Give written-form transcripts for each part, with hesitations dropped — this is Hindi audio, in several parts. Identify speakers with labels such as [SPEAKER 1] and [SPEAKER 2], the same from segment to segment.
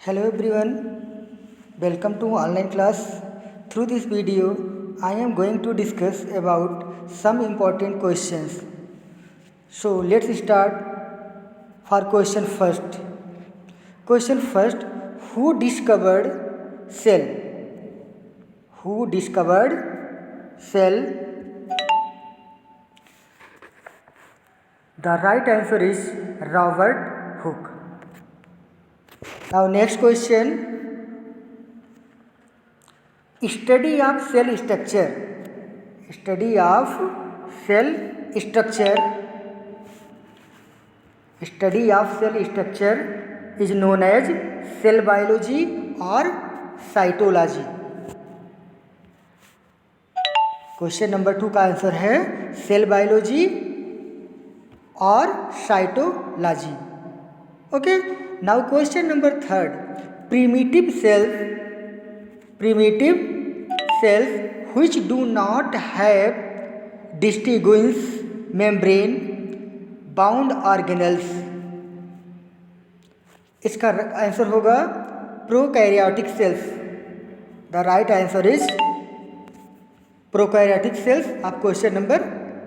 [SPEAKER 1] Hello everyone, welcome to online class. Through this video, I am going to discuss about some important questions. So let's start for question first. Question first, who discovered cell? Who discovered cell? The right answer is Robert Hooke. Now next question, study of cell structure. Study of cell structure. Study of cell structure is known as cell biology or cytology. Question number 2 का आंसर है सेल बायोलॉजी और cytology. Okay, now question number 3, primitive cells which do not have distinguished membrane bound organelles. इसका आंसर होगा prokaryotic cells. The right answer is prokaryotic cells of question number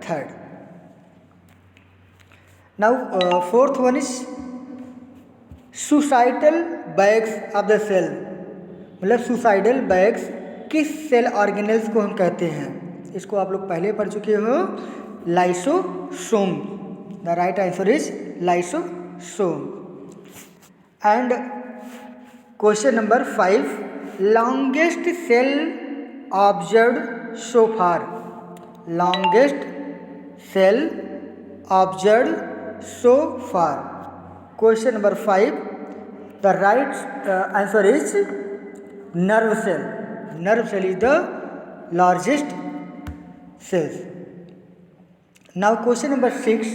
[SPEAKER 1] 3. Now fourth one is suicidal bags of the cell. मतलब सुसाइडल बैग्स किस सेल ऑर्गेनेल्स को हम कहते हैं? इसको आप लोग पहले पढ़ चुके हो, lysosome. The right answer is lysosome. And question number 5, longest cell observed so far. Longest cell observed so far. Question number 5, the right answer is nerve cell. Nerve cell is the largest cells. Now question number 6,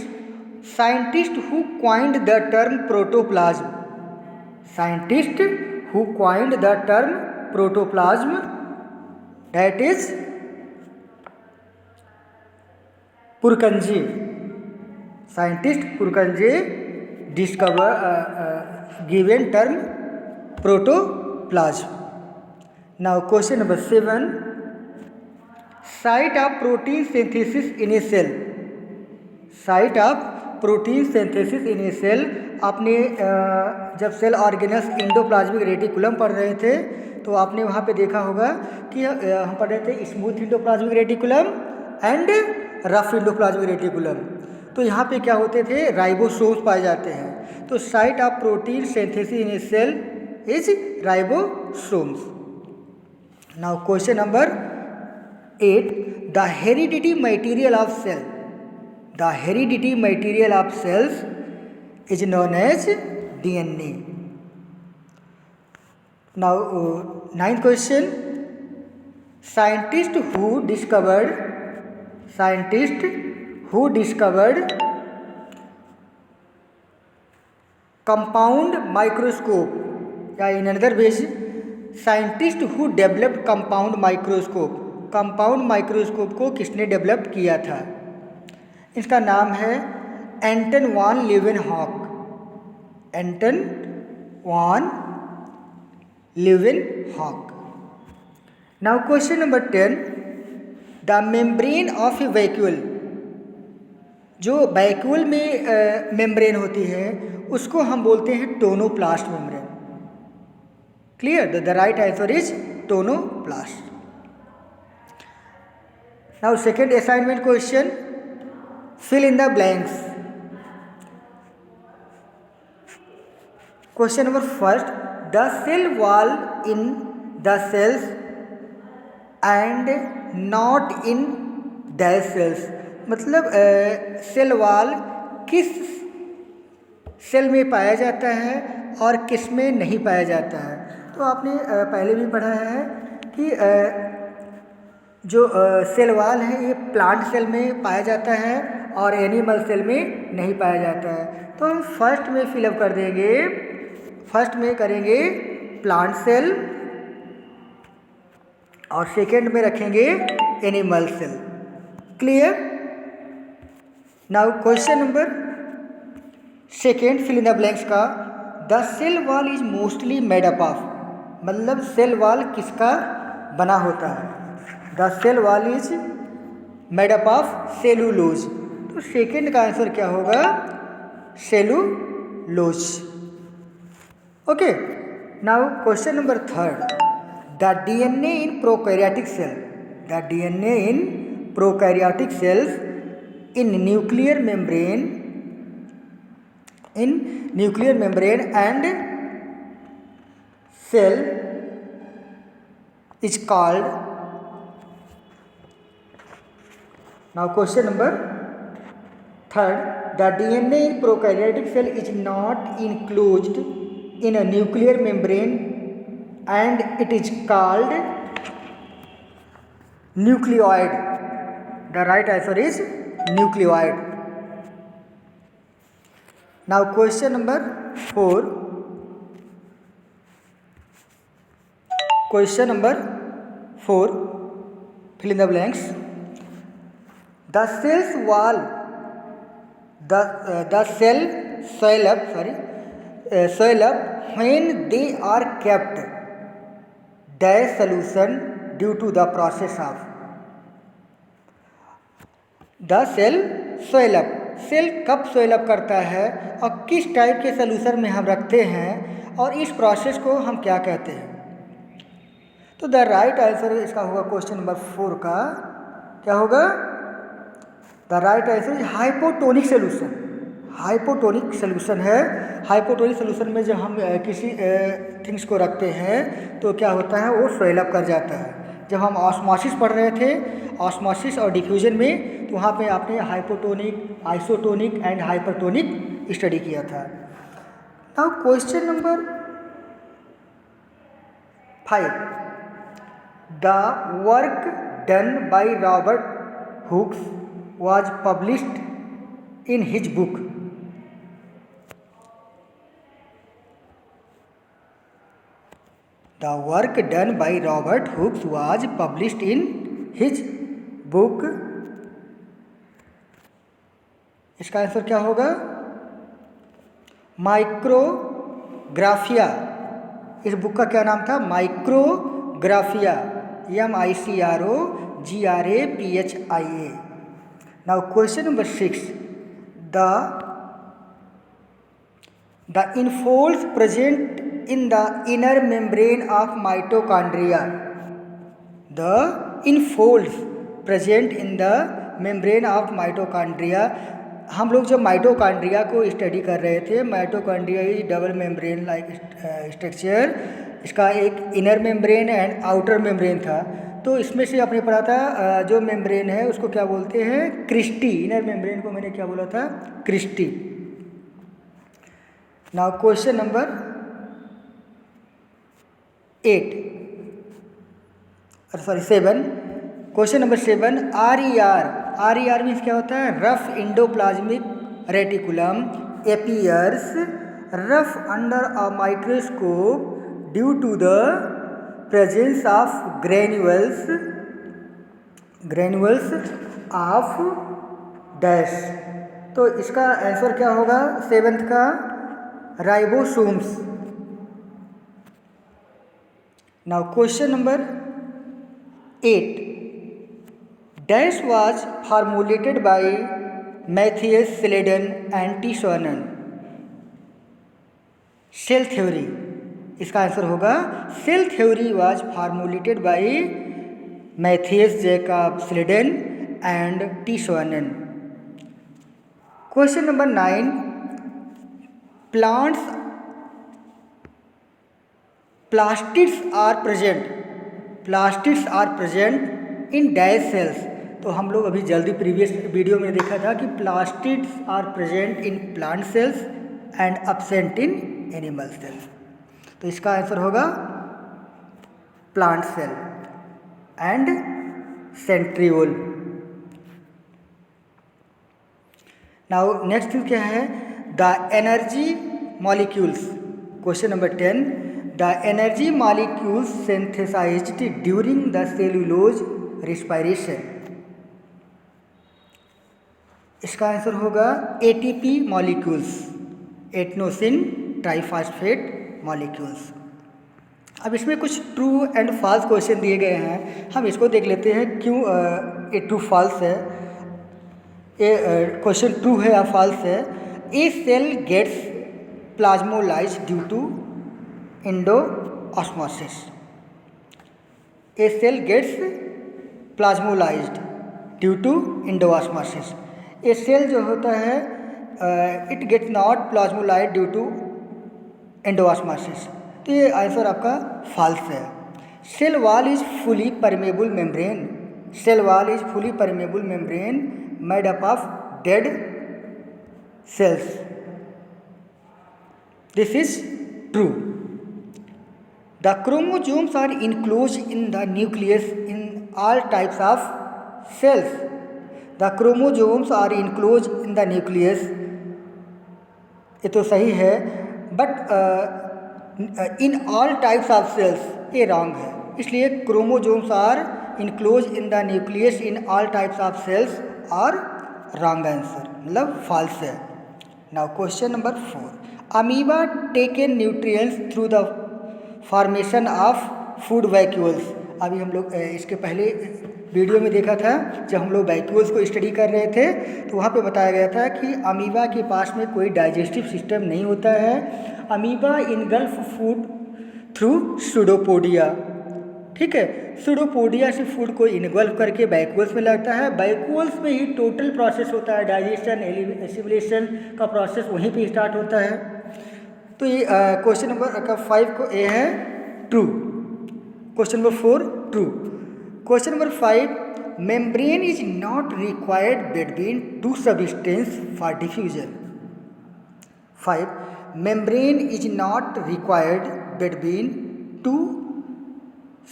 [SPEAKER 1] scientist who coined the term protoplasm. Scientist who coined the term protoplasm, that is Purkinje. Scientist Purkinje given term protoplasm. Now question number 7, site of protein synthesis in a cell. Site of protein synthesis in a cell. आपने जब सेल ऑर्गेनल्स इंडोप्लाज्मिक रेटिकुलम पढ़ रहे थे तो आपने वहाँ पे देखा होगा कि हम पढ़ रहे थे smooth endoplasmic reticulum and rough endoplasmic reticulum. तो यहाँ पे क्या होते थे? राइबोसोम्स पाए जाते हैं. तो site of protein synthesis in a cell is ribosomes. Now question number 8, the hereditary material of cell. The hereditary material of cells is known as DNA. Now ninth question, scientist who discovered compound microscope. या in another way, scientist who developed compound microscope. Compound microscope को किसने डेवलप किया था? इसका नाम है Anton van Leeuwenhoek. Anton van Leeuwenhoek. Now question number 10, the membrane of a vacuole. जो वैक्यूल में मेम्ब्रेन होती है उसको हम बोलते हैं tonoplast membrane. Clear? The right answer is tonoplast. Now second assignment question, fill in the blanks. Question number 1, the cell wall in the cells and not in dash cells. मतलब सेल वॉल किस सेल में पाया जाता है और किस में नहीं पाया जाता है. तो आपने पहले भी पढ़ा है कि जो सेल वॉल है ये प्लांट सेल में पाया जाता है और एनिमल सेल में नहीं पाया जाता है. तो हम फर्स्ट में फिलअप कर देंगे, फर्स्ट में करेंगे प्लांट सेल और सेकेंड में रखेंगे animal cell. Clear? Now question number second, fill in the blanks का, the cell wall is mostly made up of, मतलब सेल वॉल किसका बना होता है? The cell wall is made up of cellulose. तो सेकेंड का आंसर क्या होगा? Cellulose. Okay, now question number third, the DNA in prokaryotic cell, the DNA in prokaryotic cells in nuclear membrane and cell is called. Now question number third, the DNA in prokaryotic cell is not enclosed in a nuclear membrane and it is called nucleoid. The right answer is nucleoid. Now question number 4, question number 4, fill in the blanks. The cell's wall, the cell swell up when they are kept dash solution due to the process of. The cell swell up, cell कब स्वेल अप करता है और किस टाइप के सोल्यूशन में हम रखते हैं और इस प्रोसेस को हम क्या कहते हैं? तो द राइट आंसर इसका होगा क्वेश्चन नंबर 4 का क्या होगा? The right answer is hypotonic solution. Hypotonic solution है। हाइपोटोनिक सोल्यूशन में जब हम किसी थिंग्स को रखते हैं तो क्या होता है? वो स्वेल अप कर जाता है। जब हम ऑस्मोसिस पढ़ रहे थे, ऑस्मोसिस और डिफ्यूजन में, तो वहाँ पे आपने hypotonic, isotonic and hypertonic study किया था। Now question number 5, the work done by Robert Hooke's was published in his book. The work done by Robert Hooks was published in his book. इसका आंसर क्या होगा? माइक्रोग्राफिया। इस बुक का क्या नाम था? Micrographia, MICROGRAPHIA। Now question number 6, the infolds present in the inner membrane of mitochondria. The infolds present in the membrane of mitochondria. हम लोग जब माइटोकॉन्ड्रिया को स्टडी कर रहे थे, mitochondria is double membrane like structure. इसका एक inner membrane and outer membrane था। तो इसमें से आपने पढ़ा था जो मेम्ब्रेन है उसको क्या बोलते हैं? क्रिस्टी। इनर मेम्ब्रेन को मैंने क्या बोला था? Cristae. Now question number 7, question number 7, RER means क्या होता है? Rough endoplasmic reticulum appears rough under a microscope due to the presence of granules of dash। तो इसका आंसर क्या होगा 7th का? Ribosomes. Now question number 8, dash was formulated by Matthias Sladen and T. Shannon। Cell theory, इसका आंसर होगा cell theory was formulated by Matthias Jacob Schleiden and T Shannon. Question number 9, plastids are present in dash cells। तो हम लोग अभी जल्दी प्रीवियस वीडियो में देखा था कि plastids are present in plant cells and absent in animal cells। तो इसका आंसर होगा plant cell and centriole. Now next क्या है? The energy molecules. Question number 10, the energy molecules synthesized during the cellulose respiration. इसका आंसर होगा ATP molecules, adenosine, triphosphate molecules. अब इसमें कुछ ट्रू एंड फॉल्स क्वेश्चन दिए गए हैं, हम इसको देख लेते हैं क्यों ये ट्रू फॉल्स है, ये क्वेश्चन ट्रू है या फॉल्स है। A cell gets plasmolyse due to endosmosis. A cell gets plasmolysed due to endosmosis. A cell जो होता है it gets not plasmolyse due to endosmosis, तो ये आंसर आपका फॉल्स है। Cell wall is fully permeable membrane, cell wall is fully permeable membrane made up of dead cells. This is true. The chromosomes are enclosed in the nucleus in all types of cells. The chromosomes are enclosed in the nucleus. ये तो सही है, but in all types of cells ये रॉन्ग है, इसलिए chromosomes are enclose in the nucleus in all types of cells और रॉन्ग आंसर, मतलब फॉल्स है। Now question number 4, amoeba take in nutrients through the formation of food vacuoles. अभी हम लोग इसके पहले वीडियो में देखा था, जब हम लोग वैक्यूल्स को स्टडी कर रहे थे तो वहाँ पे बताया गया था कि अमीबा के पास में कोई डाइजेस्टिव सिस्टम नहीं होता है। Amoeba engulf food through pseudopodia, ठीक है, सूडोपोडिया से फूड को इनगल्फ करके वैक्यूल्स में लगता है। वैक्यूल्स में ही टोटल प्रोसेस होता है, डाइजेशन एसिमिलेशन का प्रोसेस वहीं पे स्टार्ट होता है। तो ये क्वेश्चन नंबर 5 को ए है true, question number 4 true. Question number 5, membrane is not required between two substance for diffusion. 5, membrane is not required between two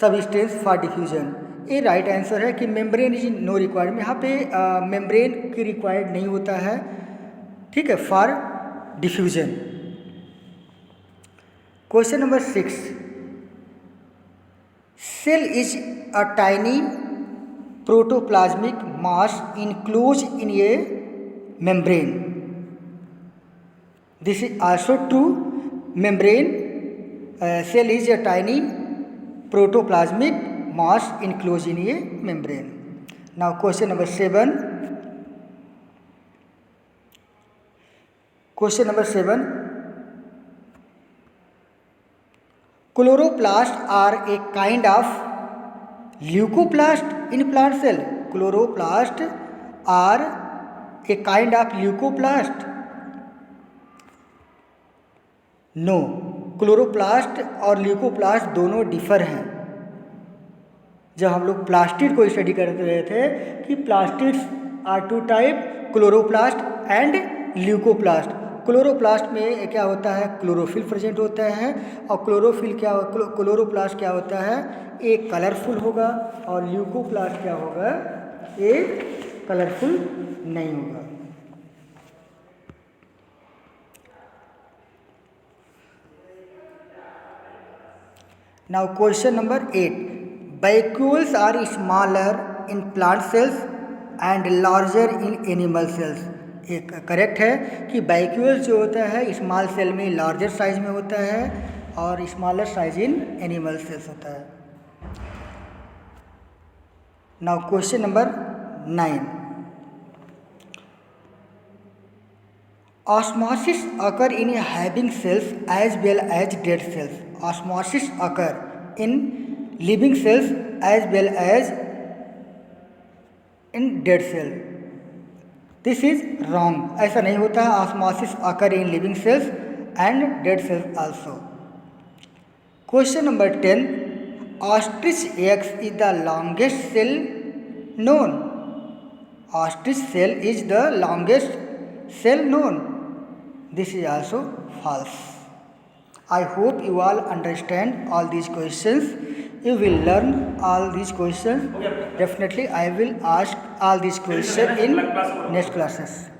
[SPEAKER 1] substance for diffusion. ये राइट आंसर है कि मेम्ब्रेन इज नो रिक्वायर्ड, यहाँ पे मेम्ब्रेन की रिक्वायर्ड नहीं होता है, ठीक है, for diffusion. Question number 6, cell is a tiny protoplasmic mass enclose in a membrane. This is also true, membrane cell is a tiny protoplasmic mass enclosed in a membrane. Now question number 7. Question number 7. Chloroplast are a kind of leucoplast in plant cell. Chloroplast are a kind of leucoplast. No, chloroplast और ल्यूकोप्लास्ट दोनों डिफर हैं। जब हम लोग प्लास्टिड को स्टडी करते रहे थे कि plastids are two type, chloroplast and leucoplast. Chloroplast में क्या होता है, क्लोरोफिल प्रेजेंट होता है, और क्लोरोप्लास्ट क्या होता है, एक कलरफुल होगा, और ल्यूकोप्लास्ट क्या होगा, एक कलरफुल नहीं होगा। Now question number 8, vacuoles are smaller in plant cells and larger in animal cells. एक करेक्ट है कि वैक्यूल्स जो होता है स्मॉल सेल में लार्जर साइज में होता है और smaller size in animal cells होता है। Now question number 9, osmosis occur in having cells as well as dead cells. Osmosis occur in living cells as well as in dead cell. This is wrong. ऐसा नहीं होता है। Osmosis occur in living cells and dead cells also. Question number 10, ostrich eggs is the longest cell known. Ostrich cell is the longest cell known. This is also false. I hope you all understand all these questions. You will learn all these questions. Definitely I will ask all these questions in next classes.